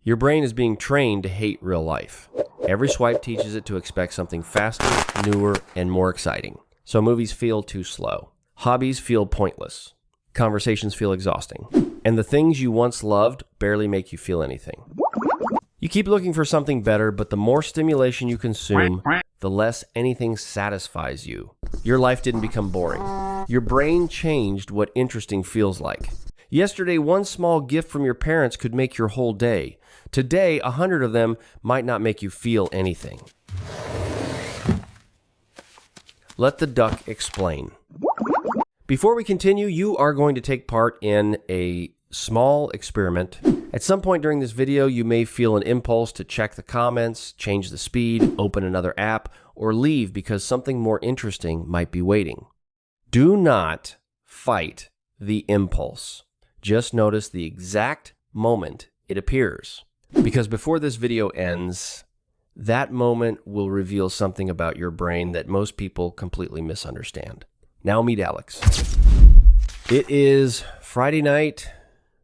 Your brain is being trained to hate real life. Every swipe teaches it to expect something faster, newer, and more exciting. So movies feel too slow. Hobbies feel pointless. Conversations feel exhausting. And the things you once loved barely make you feel anything. You keep looking for something better, but the more stimulation you consume, the less anything satisfies you. Your life didn't become boring. Your brain changed what interesting feels like. Yesterday, one small gift from your parents could make your whole day. Today, 100 of them might not make you feel anything. Let the duck explain. Before we continue, you are going to take part in a small experiment. At some point during this video, you may feel an impulse to check the comments, change the speed, open another app, or leave because something more interesting might be waiting. Do not fight the impulse. Just notice the exact moment it appears. Because before this video ends, that moment will reveal something about your brain that most people completely misunderstand. Now meet Alex. It is Friday night.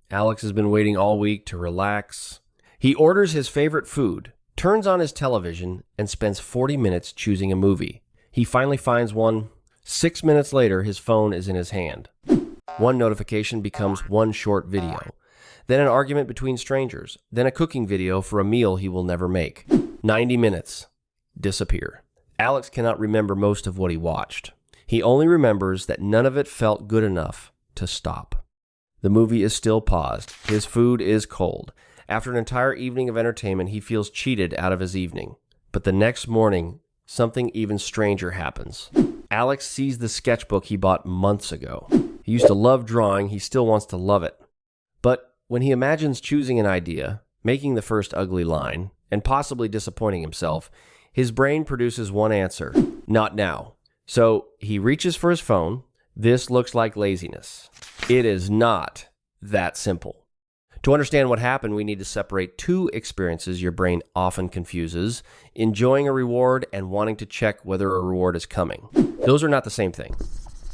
Alex has been waiting all week to relax. He orders his favorite food, turns on his television, and spends 40 minutes choosing a movie. He finally finds one. 6 minutes later, his phone is in his hand. One notification becomes one short video. Then an argument between strangers. Then a cooking video for a meal he will never make. 90 minutes. Disappear. Alex cannot remember most of what he watched. He only remembers that none of it felt good enough to stop. The movie is still paused. His food is cold. After an entire evening of entertainment, he feels cheated out of his evening. But the next morning, something even stranger happens. Alex sees the sketchbook he bought months ago. He used to love drawing. He still wants to love it. But when he imagines choosing an idea, making the first ugly line, and possibly disappointing himself, his brain produces one answer: not now. So he reaches for his phone. This looks like laziness. It is not that simple. To understand what happened, we need to separate two experiences your brain often confuses: enjoying a reward and wanting to check whether a reward is coming. Those are not the same thing.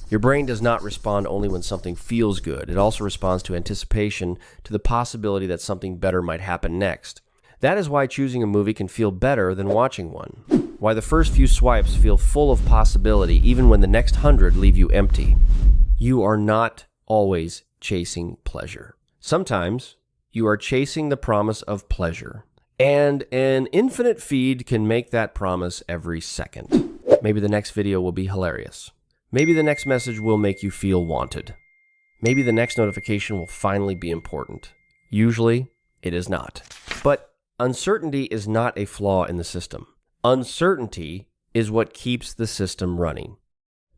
Your brain does not respond only when something feels good. It also responds to anticipation, to the possibility that something better might happen next. That is why choosing a movie can feel better than watching one. Why the first few swipes feel full of possibility, even when the next 100 leave you empty. You are not always chasing pleasure. Sometimes you are chasing the promise of pleasure. And an infinite feed can make that promise every second. Maybe the next video will be hilarious. Maybe the next message will make you feel wanted. Maybe the next notification will finally be important. Usually, it is not. But uncertainty is not a flaw in the system. Uncertainty is what keeps the system running.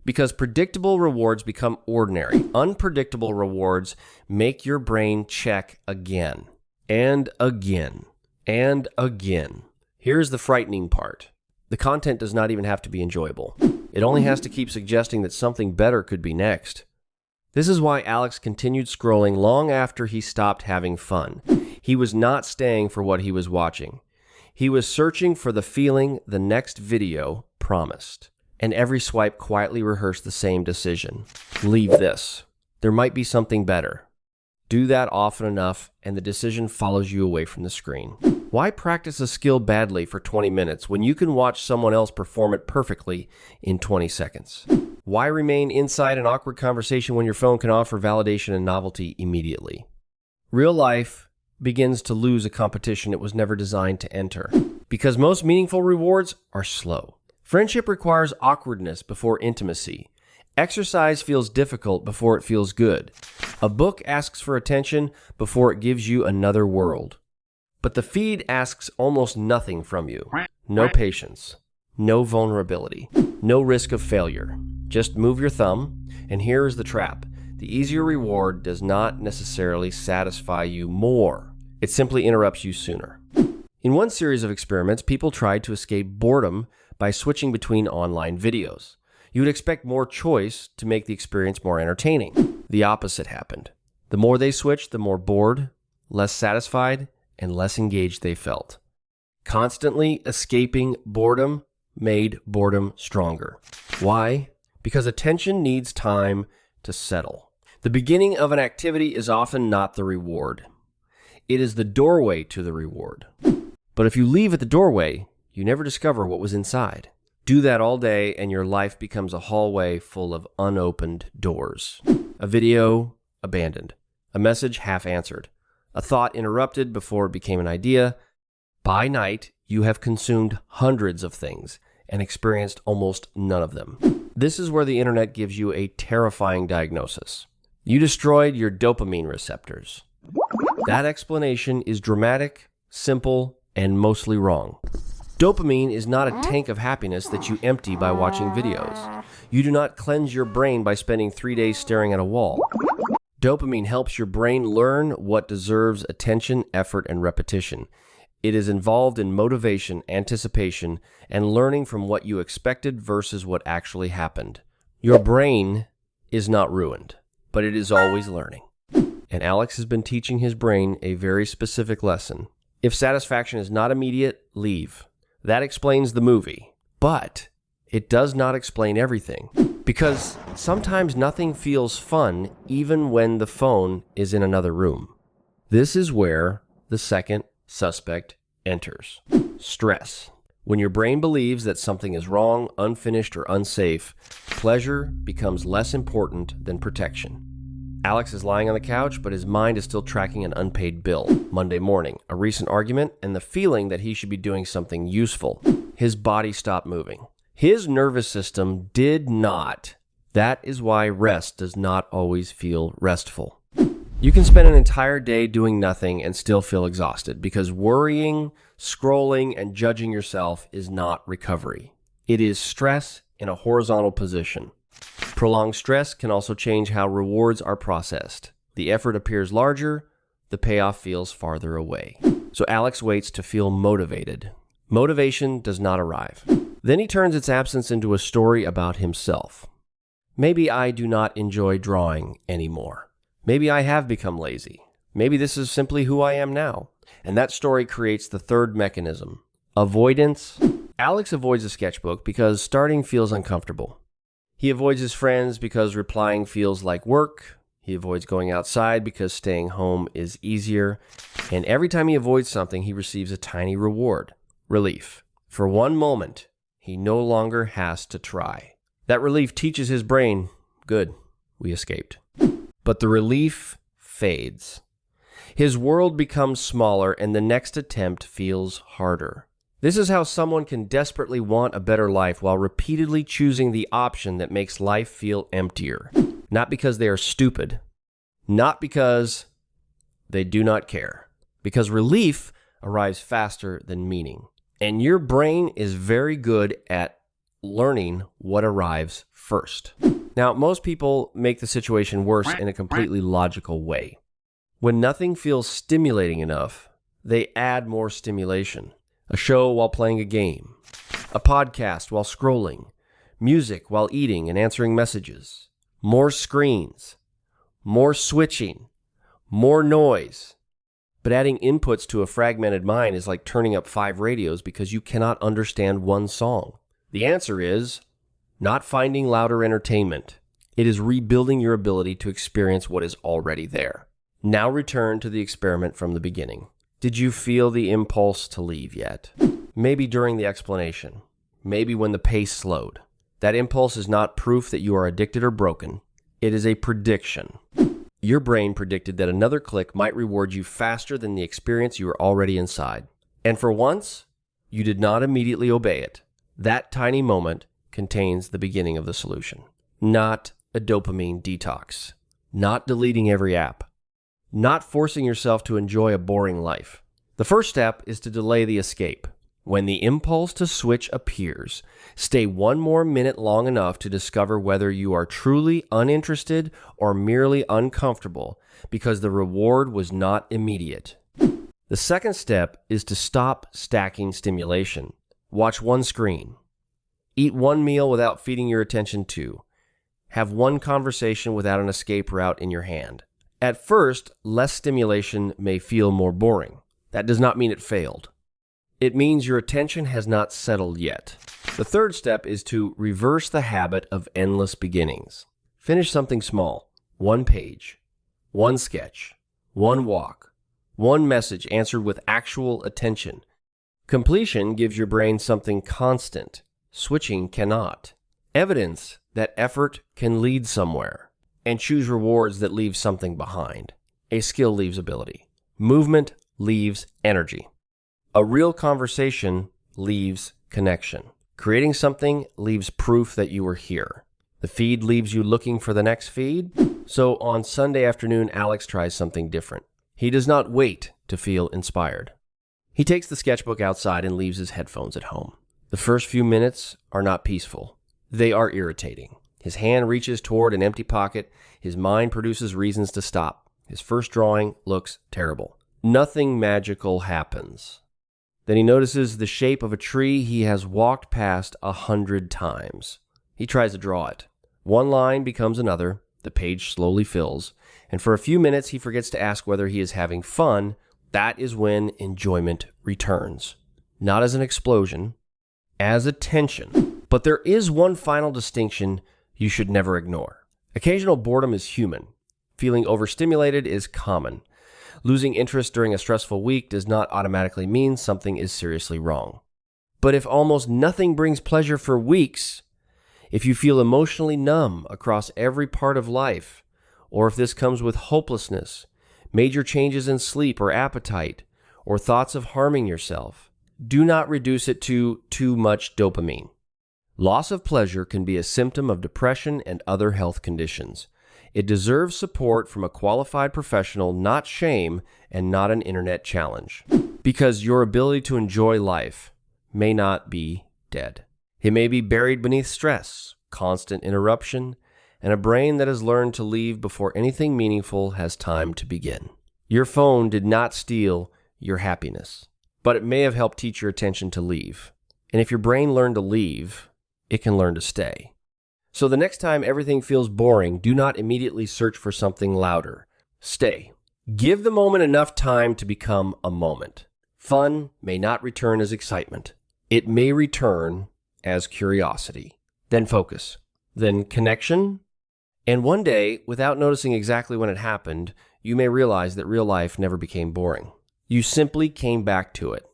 Because predictable rewards become ordinary. Unpredictable rewards make your brain check again, and again, and again. Here's the frightening part. The content does not even have to be enjoyable. It only has to keep suggesting that something better could be next. This is why Alex continued scrolling long after he stopped having fun. He was not staying for what he was watching. He was searching for the feeling the next video promised. And every swipe quietly rehearsed the same decision. Leave this. There might be something better. Do that often enough, and the decision follows you away from the screen. Why practice a skill badly for 20 minutes when you can watch someone else perform it perfectly in 20 seconds? Why remain inside an awkward conversation when your phone can offer validation and novelty immediately? Real life begins to lose a competition it was never designed to enter, because most meaningful rewards are slow. Friendship requires awkwardness before intimacy. Exercise feels difficult before it feels good. A book asks for attention before it gives you another world. But the feed asks almost nothing from you. No patience, no vulnerability, no risk of failure. Just move your thumb, and here is the trap. The easier reward does not necessarily satisfy you more. It simply interrupts you sooner. In one series of experiments, people tried to escape boredom by switching between online videos. You would expect more choice to make the experience more entertaining. The opposite happened. The more they switched, the more bored, less satisfied, and less engaged they felt. Constantly escaping boredom made boredom stronger. Why? Because attention needs time to settle. The beginning of an activity is often not the reward. It is the doorway to the reward. But if you leave at the doorway, you never discover what was inside. Do that all day and your life becomes a hallway full of unopened doors. A video abandoned. A message half answered. A thought interrupted before it became an idea. By night, you have consumed hundreds of things and experienced almost none of them. This is where the internet gives you a terrifying diagnosis. You destroyed your dopamine receptors. That explanation is dramatic, simple, and mostly wrong. Dopamine is not a tank of happiness that you empty by watching videos. You do not cleanse your brain by spending 3 days staring at a wall. Dopamine helps your brain learn what deserves attention, effort, and repetition. It is involved in motivation, anticipation, and learning from what you expected versus what actually happened. Your brain is not ruined, but it is always learning. And Alex has been teaching his brain a very specific lesson. If satisfaction is not immediate, leave. That explains the movie, but it does not explain everything. Because sometimes nothing feels fun even when the phone is in another room. This is where the second suspect enters. Stress. When your brain believes that something is wrong, unfinished, or unsafe, pleasure becomes less important than protection. Alex is lying on the couch, but his mind is still tracking an unpaid bill. Monday morning, a recent argument, and the feeling that he should be doing something useful. His body stopped moving. His nervous system did not. That is why rest does not always feel restful. You can spend an entire day doing nothing and still feel exhausted because worrying, scrolling, and judging yourself is not recovery. It is stress in a horizontal position. Prolonged stress can also change how rewards are processed. The effort appears larger, the payoff feels farther away. So Alex waits to feel motivated. Motivation does not arrive. Then he turns its absence into a story about himself. Maybe I do not enjoy drawing anymore. Maybe I have become lazy. Maybe this is simply who I am now. And that story creates the third mechanism, avoidance. Alex avoids a sketchbook because starting feels uncomfortable. He avoids his friends because replying feels like work. He avoids going outside because staying home is easier. And every time he avoids something, he receives a tiny reward, relief. For one moment, he no longer has to try. That relief teaches his brain, good, we escaped. But the relief fades. His world becomes smaller and the next attempt feels harder. This is how someone can desperately want a better life while repeatedly choosing the option that makes life feel emptier. Not because they are stupid, not because they do not care, because relief arrives faster than meaning. And your brain is very good at learning what arrives first. Now, most people make the situation worse in a completely logical way. When nothing feels stimulating enough, they add more stimulation. A show while playing a game, a podcast while scrolling, music while eating and answering messages, more screens, more switching, more noise. But adding inputs to a fragmented mind is like turning up 5 radios because you cannot understand one song. The answer is not finding louder entertainment. It is rebuilding your ability to experience what is already there. Now return to the experiment from the beginning. Did you feel the impulse to leave yet? Maybe during the explanation. Maybe when the pace slowed. That impulse is not proof that you are addicted or broken. It is a prediction. Your brain predicted that another click might reward you faster than the experience you were already inside. And for once, you did not immediately obey it. That tiny moment contains the beginning of the solution. Not a dopamine detox. Not deleting every app. Not forcing yourself to enjoy a boring life. The first step is to delay the escape. When the impulse to switch appears, stay 1 more minute long enough to discover whether you are truly uninterested or merely uncomfortable because the reward was not immediate. The second step is to stop stacking stimulation. Watch 1 screen. Eat 1 meal without feeding your attention to. Have 1 conversation without an escape route in your hand. At first, less stimulation may feel more boring. That does not mean it failed. It means your attention has not settled yet. The third step is to reverse the habit of endless beginnings. Finish something small. 1 page, 1 sketch, 1 walk, One message answered with actual attention. Completion gives your brain something constant. Switching cannot. Evidence that effort can lead somewhere. And choose rewards that leave something behind. A skill leaves ability. Movement leaves energy. A real conversation leaves connection. Creating something leaves proof that you were here. The feed leaves you looking for the next feed. So on Sunday afternoon, Alex tries something different. He does not wait to feel inspired. He takes the sketchbook outside and leaves his headphones at home. The first few minutes are not peaceful. They are irritating. His hand reaches toward an empty pocket. His mind produces reasons to stop. His first drawing looks terrible. Nothing magical happens. Then he notices the shape of a tree he has walked past 100 times. He tries to draw it. One line becomes another. The page slowly fills. And for a few minutes, he forgets to ask whether he is having fun. That is when enjoyment returns. Not as an explosion, as a tension. But there is one final distinction you should never ignore. Occasional boredom is human. Feeling overstimulated is common. Losing interest during a stressful week does not automatically mean something is seriously wrong. But if almost nothing brings pleasure for weeks, if you feel emotionally numb across every part of life, or if this comes with hopelessness, major changes in sleep or appetite, or thoughts of harming yourself, do not reduce it to too much dopamine. Loss of pleasure can be a symptom of depression and other health conditions. It deserves support from a qualified professional, not shame, and not an internet challenge. Because your ability to enjoy life may not be dead. It may be buried beneath stress, constant interruption, and a brain that has learned to leave before anything meaningful has time to begin. Your phone did not steal your happiness, but it may have helped teach your attention to leave. And if your brain learned to leave, it can learn to stay. So the next time everything feels boring, do not immediately search for something louder. Stay. Give the moment enough time to become a moment. Fun may not return as excitement. It may return as curiosity. Then focus. Then connection. And one day, without noticing exactly when it happened, you may realize that real life never became boring. You simply came back to it.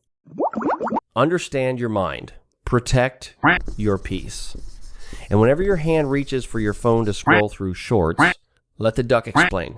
Understand your mind. Protect your peace. And whenever your hand reaches for your phone to scroll through shorts, let the duck explain.